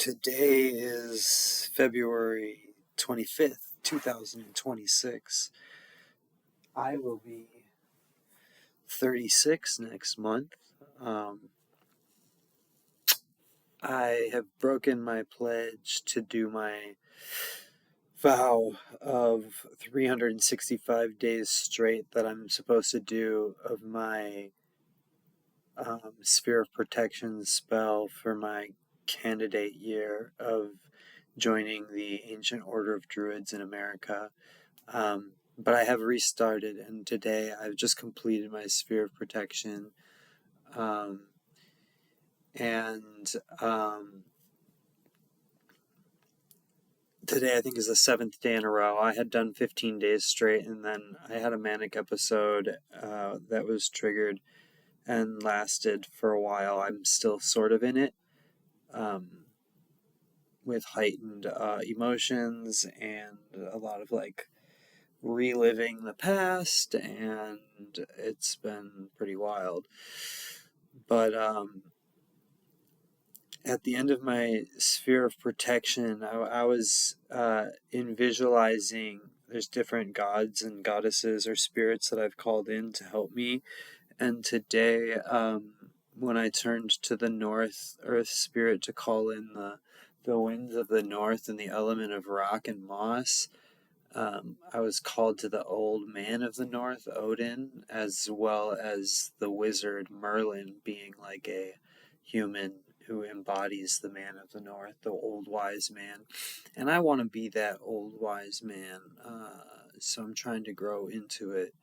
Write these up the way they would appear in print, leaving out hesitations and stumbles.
Today is February 25th, 2026. I will be 36 next month. I have broken my pledge to do my vow of 365 days straight that I'm supposed to do of my sphere of protection spell for my candidate year of joining the Ancient Order of Druids in America. But I have restarted, and today I've just completed my sphere of protection. Today I think is the 7th day in a row. I had done 15 days straight, and then I had a manic episode that was triggered and lasted for a while. I'm still sort of in it, with heightened emotions and a lot of reliving the past, and it's been pretty wild. But at the end of my sphere of protection, I was visualizing there's different gods and goddesses or spirits that I've called in to help me. And today, when I turned to the North Earth Spirit to call in the winds of the North and the element of rock and moss, I was called to the Old Man of the North, Odin, as well as the wizard Merlin, being like a human who embodies the Man of the North, the old wise man. And I want to be that old wise man, so I'm trying to grow into it.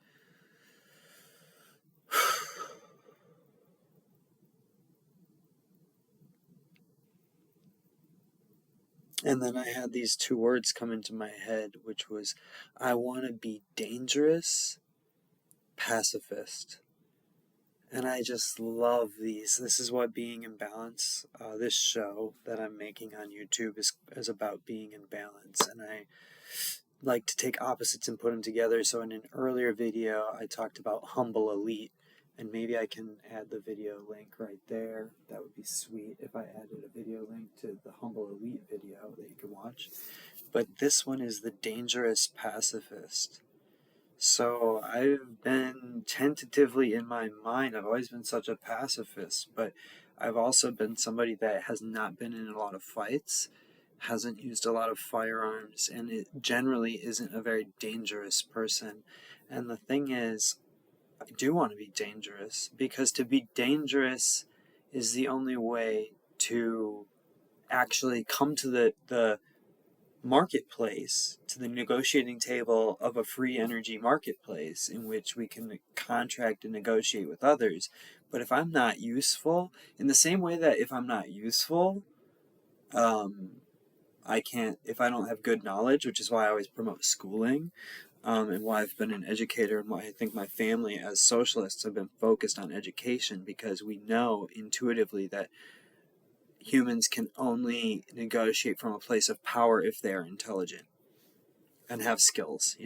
And then I had these two words come into my head, which was, I want to be dangerous, pacifist. And I just love these. This is what being in balance, this show that I'm making on YouTube is about being in balance. And I like to take opposites and put them together. So in an earlier video, I talked about humble elite. And maybe I can add the video link right there. That would be sweet if I added a video link to the Humble Elite video that you can watch. But this one is the Dangerous Pacifist. So I've been tentatively in my mind, I've always been such a pacifist, but I've also been somebody that has not been in a lot of fights, hasn't used a lot of firearms, and it generally isn't a very dangerous person. And the thing is, I do want to be dangerous, because to be dangerous is the only way to actually come to the marketplace, to the negotiating table of a free energy marketplace in which we can contract and negotiate with others. But if I'm not useful, in the same way that if I'm not useful, I can't, if I don't have good knowledge, which is why I always promote schooling, and why I've been an educator, and why I think my family as socialists have been focused on education, because we know intuitively that humans can only negotiate from a place of power if they are intelligent and have skills,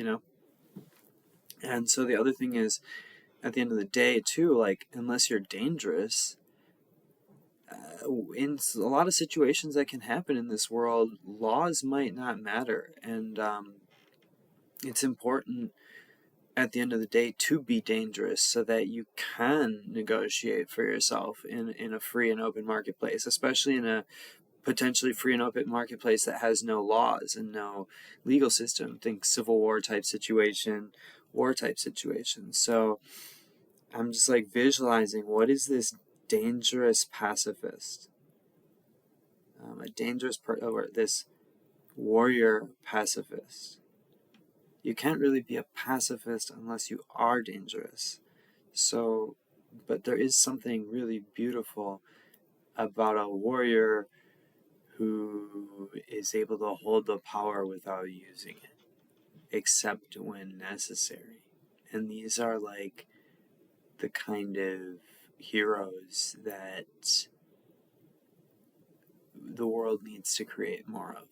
And so the other thing is, at the end of the day, too, unless you're dangerous, in a lot of situations that can happen in this world, laws might not matter. And it's important at the end of the day to be dangerous so that you can negotiate for yourself in a free and open marketplace, especially in a potentially free and open marketplace that has no laws and no legal system. Think Civil War type situation, war type situation. So I'm just visualizing, what is this dangerous pacifist? A dangerous or this warrior pacifist. You can't really be a pacifist unless you are dangerous. So, but there is something really beautiful about a warrior who is able to hold the power without using it, except when necessary. And these are the kind of heroes that the world needs to create more of.